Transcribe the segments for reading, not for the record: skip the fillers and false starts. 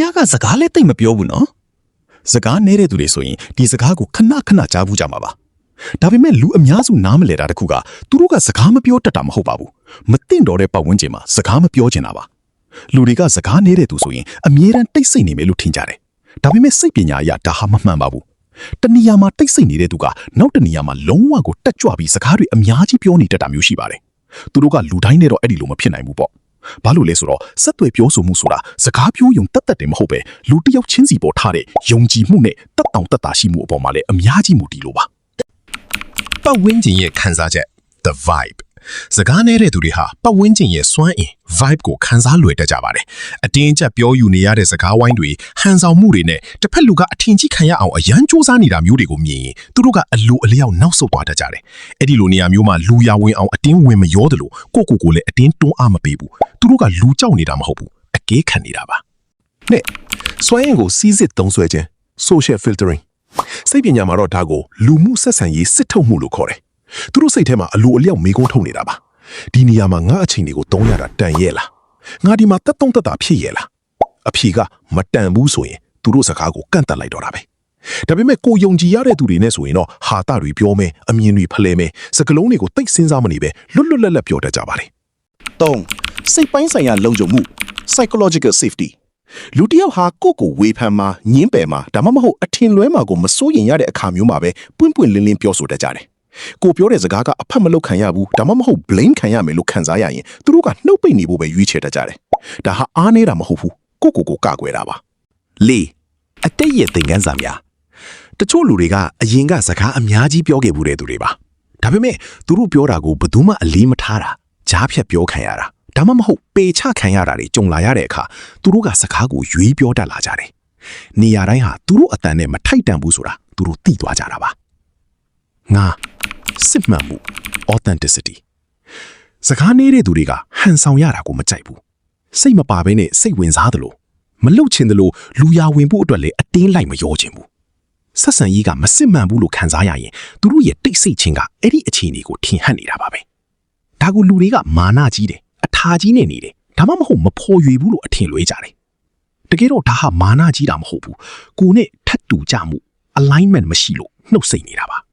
야가 스가레 때문에 뼈부노 스가 내래두리 소인 디 스가고 크나 자부 잡아봐 다음에 루 암야수 남을 내라다 쿠가 뚜루가 스가마 뼈었다 호바부 멋진 노래 빠원제마 스가마 뼈지나봐 루리가 스가 내래두 소인 아미란 떼쓰이님의 루틴자래 다음에 쓰이피냐야 다하마만 바부တဏီယာမှာ တိတ်ဆိတ်နေတဲ့သူကနောက်တဏီယာမှာလုံးဝကိုတက်ကြွပြီးစကားတွေအများကြီးပြောနေတာမျိုးရှိပါတယ်သူတို့ကလူတိုင်းနဲ့တော့အဲ့ဒီလိုမဖြစ်နိုင်ဘူးပေါ့ဘာလို့လဲဆိုတော့ဆက်သွယ်ပြောဆိုမှုဆိုတာစကားပြောယုံတတ်တယ်မဟုတ်ပဲလူတစ်ယောက်ချင်းစီပေါ်ထားတဲ့ယုံကြည်မှုနဲ့တက်တောင်တက်တာရှိမှုအပေါ်မှာလည်းအများကြီးမူတည်လို့ပါပတ်ဝန်းကျင်ရဲ့ခံစားချက် the vibe စကားနေတဲ့သူတွေဟာပတ်ဝန်းကျင်ရဲ့စွမ်းအင် vibe ကိုခံစားလွယ်တတ်ကြပါတယ်အတင်းကျပ်ပြောယူနေရတဲ့စကားဝိုင်းတွေဟန်ဆောင်မှုတွေနဲ့တစ်ဖက်လူကအထင်ကြီးခံရအောင်အရန်စူးစမ်းနေတာမျိုးတွေကိုမြင်ရင်သူတို့ကအလိုအလျောက်နောက်ဆုတ်သွားတတ်ကြတယ်အဲ့ဒီလိုနေရာမျိုးမှာလူရဝင်အောင်အတင်းဝင်မရောသလိုကိုလည်းအတင်းတွန်းအားမပေးဘူးသူတို့ကလူကြောက်နေတာမဟုတ်ဘူးအကဲခံနေတာပါနဲ့စွမ်းအင်ကိုစီးစစ်သုံးဆွဲခြင်း social filtering စိတ်ပညာမှာတော့ဒါကိုလူမှုဆက်ဆံရေးစစ်ထုတ်မှုလို့ခေါ်တယ်သူတို့စိတ်ထဲမှာအလိုအလျောက်မေးခွန်းထုတ်နေတာပါဒီနေရာမှာငါအချိန်တွေကိုသုံးရတာတန်ရဲ့လားငါဒီမှာတက်တုံးတက်တာဖြစ်ရဲ့လားအဖြေကမတန်ဘူးဆိုရင်သူတို့စကားကိုကန့်တက်လိုက်တော့တာပဲဒါပေမဲ့ကိုယုံကြည်ရတဲ့သူတွေနဲ့ဆိုရင်တော့ဟာတာတွေပြောမယ်အမြင်တွေဖလှယ်မယ်စကလုံးတွေကိုတိတ်စဉ်းစားမနေပဲလွတ်လပ်ပြောတတ်ကြပါတယ်3စိတ်ပိုင်းဆိုင်ရာလုံခြုံမှု psychological safety လူတစ်ယောက်ဟာကိုယ့်ကိုဝေဖန်မှာညင်းပယ်မှာဒါမှမဟုတ်အထင်လွဲမှာကိုမစိုးရင်ရတဲ့အခါမျိုးမှာပဲပွင့်ပွင့်လင်းလင်းပြောဆိုတတ်ကြတယ်ကိုပြောတဲ့စကားကအဖတ်မလုပ်ခံရဘူးဒါမှမဟုတ် blame ခံရမယ်လို့ခံစားရရင်သူတို့ကနှုတ်ပိတ်နေဖို့ပဲရွေးချယ်တတ်ကြတယ်ဒါဟာအားနေတာမဟုတ်ဘူးကိုကကွယ်တာပါ4အတိတ်ရဲ့သင်ခန်းစာများတချို့လူတွေကအရင်ကစကားအများကြီးပြောခဲ့ဘူးတဲ့သူတွေပါဒါပေမဲ့သူတို့ပြောတာကိုဘယ်သူမှအလေးမထားတာကြားဖြတ်ပြောခံရတာဒါမှမဟုတ်ပေချခံရတာတွေကြုံလာရတဲ့အခါသူတို့ကစကားကိုရွေးပြောတတ်လာကြတယ်နေရာတိုင်းဟာသူတို့အတန်နဲ့မထိုက်တန်ဘူးဆိုတာသူတို့သိသွားကြတာပါငါစစ်မှန်မှု authenticity စကားနေတဲ့သူတွေကဟန်ဆောင်ရတာကိုမကြိုက်ဘူးစိတ်မပါဘဲနဲ့စိတ်ဝင်စားသလိုမလှုပ်ချင်သလိုလူရဝင်ဖို့အတွက်လည်းအတင်းလိုက်မရောချင်ဘူးဆက်ဆံရေးကမစစ်မှန်ဘူးလို့ခံစားရရင်သူတို့ရဲ့တိတ်ဆိတ်ခြင်းကအဲ့ဒီအခြေအနေကိုထင်ဟပ်နေတာပါပဲဒါကိုလူတွေကမာနကြီးတယ်အထာကြီးနဲ့နေတယ်ဒါမှမဟုတ်မဖော်ရွေဘူးလို့အထင်လွဲကြတယ်တကယ်တော့ဒါဟာမာနကြီးတာမဟုတ်ဘူးကိုနဲ့ထပ်တူကြမှု alignment မရှိလို့နှုတ်ဆက်နေတာပါ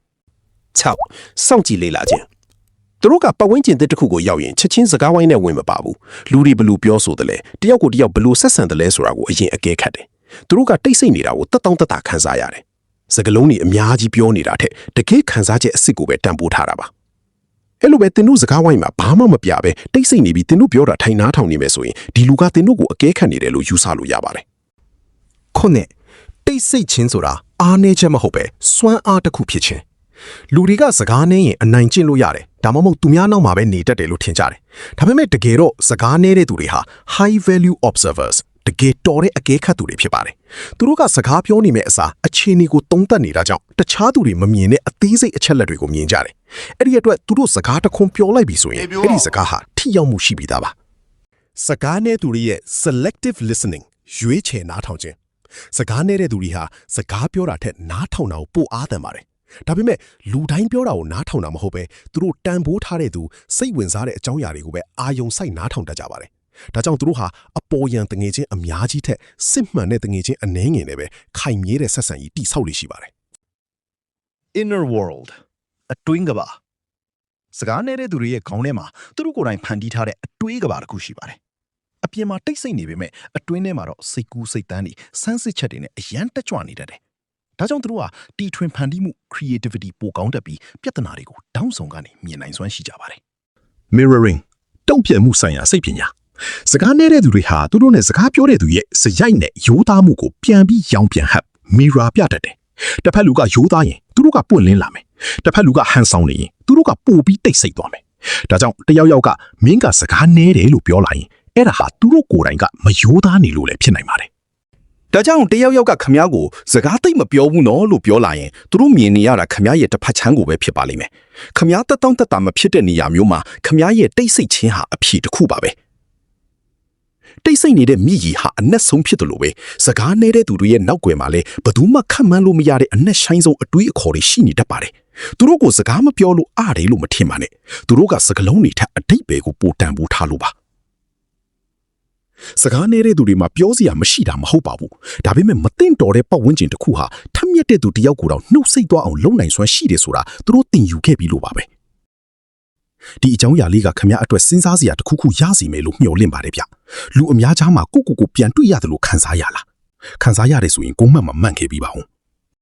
6စောင့်ကြည့်လေ့လာခြင်းသူတို့ကပတ်ဝန်းကျင်တစ်ခုကိုရောက်ရင်ချက်ချင်းစကားဝိုင်းနဲ့ဝင်မပါဘူးလူတွေဘလို့ပြောဆိုတယ်လဲတယောက်ကိုတယောက်ဘလို့ဆက်ဆံတယ်လဲဆိုတာကိုအရင်အကဲခတ်တယ်သူတို့ကတိတ်ဆိတ်နေတာကိုတက်တောင့်တက်တာခံစားရတယ်စကားလုံးတွေအများကြီးပြောနေတာထက်တကယ်ခံစားချက်အစ်စ်ကိုပဲတန်ဖိုးထားတာပါအဲ့လိုပဲတင်တို့စကားဝိုင်းမှာဘာမှမပြပဲတိတ်ဆိတ်နေပြီးတင်တို့ပြောတာထိုင်နားထောင်နေမယ်ဆိုရင်ဒီလူကတင်တို့ကိုအကဲခတ်နေတယ်လို့ယူဆလို့ရပါတယ်ခုနှစ်တိတ်ဆိတ်ခြင်းဆိုတာအားနည်းချက်မဟုတ်ပဲစွမ်းအားတစ်ခုဖြစ်ခြင်းလူတွေကစကားနဲ့ရင်အနိုင်ကျင့်လို့ရတယ်ဒါမှမဟုတ်သူများနောက်မှာပဲနေတတ်တယ်လို့ထင်ကြတယ်ဒါပေမဲ့တကယ်တော့စကားနဲ့တဲ့သူတွေဟာ high value observers တကယ်တော်တဲ့အကဲခတ်သူတွေဖြစ်ပါတယ်သူတို့ကစကားပြောနေမဲ့အစားအခြေအနေကိုသုံးသပ်နေတာကြောင့်တခြားသူတွေမမြင်တဲ့အသေးစိတ်အချက်လက်တွေကိုမြင်ကြတယ်အဲ့ဒီအတွက်သူတို့စကားတစ်ခွန်းပြောလိုက်ပြီဆိုရင်အဲ့ဒီစကားဟာထိရောက်မှုရှိပြီးသားပါစကားနဲ့သူတွေရဲ့ selective listening ရွေးချယ်နားထောင်ခြင်းစကားနဲ့တဲ့သူတွေဟာစကားပြောတာထက်နားထောင်တာကိုပိုအားသန်ပါတယ်ဒါပေမဲ့လူတိုင်းပြောတာကိုနားထောင်တာမဟုတ်ပဲသူတို့တန်ဖိုးထားတဲ့သူစိတ်ဝင်စားတဲ့အကြောင်းအရာတွေကိုပဲအာယုံစိုက်နားထောင်တတ်ကြပါတယ်ဒါကြောင့်သူတို့ဟာအပေါ်ယံတငယ်ချင်းအများကြီးထက်စစ်မှန်တဲ့တငယ်ချင်းအနှဲငယ်နဲ့ပဲခိုင်မြဲတဲ့ဆက်ဆံရေးတိဆောက်လို့ရှိပါတယ် inner world အတွင်းကဘာစကားနေတဲ့သူတွေရဲ့ခေါင်းထဲမှာသူတို့ကိုယ်တိုင်ဖန်တီးထားတဲ့အတွေးကဘာတစ်ခုရှိပါတယ်အပြင်မှာတိတ်ဆိတ်နေပေမဲ့အတွင်းထဲမှာတော့စိတ်ကူးစိတ်တန်းတွေစမ်းစစ်ချက်တွေနဲ့အယမ်းတက်ကြွနေတတ်တယ်ဒါကြောင့်သူတို့ဟာတီထွင်ဖန်တီးမှု creativity ပိုကောင်းတတ်ပြီးပြဿနာတွေကိုတောင်းဆောင်ကနေမြင်နိုင်စွမ်းရှိကြပါတယ် mirroring တုံ့ပြန်မှုဆိုင်ရာစိတ်ပညာစကားနေတဲ့သူတွေဟာသူတို့နဲ့စကားပြောတဲ့သူရဲ့စရိုက်နဲ့ရိုးသားမှုကိုပြန်ပြီးရောင်ပြန်ဟပ် mirror ပြတတ်တယ်တစ်ဖက်လူကရိုးသားရင်သူတို့ကပွင့်လင်းလာမယ်တစ်ဖက်လူကဟန်ဆောင်နေရင်သူတို့ကပိုပြီးတိတ်ဆိတ်သွားမယ်ဒါကြောင့်တယောက်ယောက်ကမင်းကစကားနဲတယ်လို့ပြောလာရင်အဲ့ဒါဟာသူတို့ကိုယ်တိုင်ကမရိုးသားနေလို့လည်းဖြစ်နိုင်ပါတယ်ဒါကြောင့်တယောက်ယောက်ကခမ ्या ကိုစကားသိမ့်မပြောဘူးနော်လို့ပြောလာရင်သူတို့မြင်နေရတာခမ ्या ရဲ့တစ်ဖက်ချမ်းကိုပဲဖြစ်ပါလိမ့်မယ်ခမ ्या တက်တောင့်တက်တာမဖြစ်တဲ့နေရာမျိုးမှာခမ ्या ရဲ့တိတ်ဆိတ်ခြင်းဟာအဖြေတစ်ခုပါပဲတိတ်ဆိတ်နေတဲ့မိကြီးဟာအနက်ဆုံးဖြစ်တယ်လို့ပဲစကားနေတဲ့သူတွေရဲ့နောက်ွယ်မှာလဲဘယ်သူမှခန့်မှန်းလို့မရတဲ့အနက်ဆိုင်ဆုံးအတွေးအခေါ်တွေရှိနေတတ်ပါတယ်သူတို့ကိုစကားမပြောလို့အားတယ်လို့မထင်ပါနဲ့သူတို့ကစကလုံးတွေထက်အတိတ်ပဲကိုပိုတန်ဖိုးထားလို့ပါ စကားနေတဲ့သူတွေမှာပြောစရာမရှိတာမဟုတ်ပါဘူးဒါပေမဲ့မသိတော်တဲ့ပတ်ဝန်းကျင်တစ်ခုဟာထက်မြက်တဲ့သူတယောက်ကိုတော့နှုတ်ဆက်သွားအောင်လုပ်နိုင်စွမ်းရှိတယ်ဆိုတာသူတို့သင်ယူခဲ့ပြီးလို့ပါပဲဒီအကြောင်းအရာလေးကခမည်းအတွက်စဉ်းစားစရာတစ်ခုခုရစီမယ်လို့မျှော်လင့်ပါတယ်ဗျလူအများကြားမှာကိုပြန်တွေ့ရတယ်လို့ခံစားရလားခံစားရတယ်ဆိုရင်ကိုမှတ်မမှန်ခဲ့ပြီးပါဦး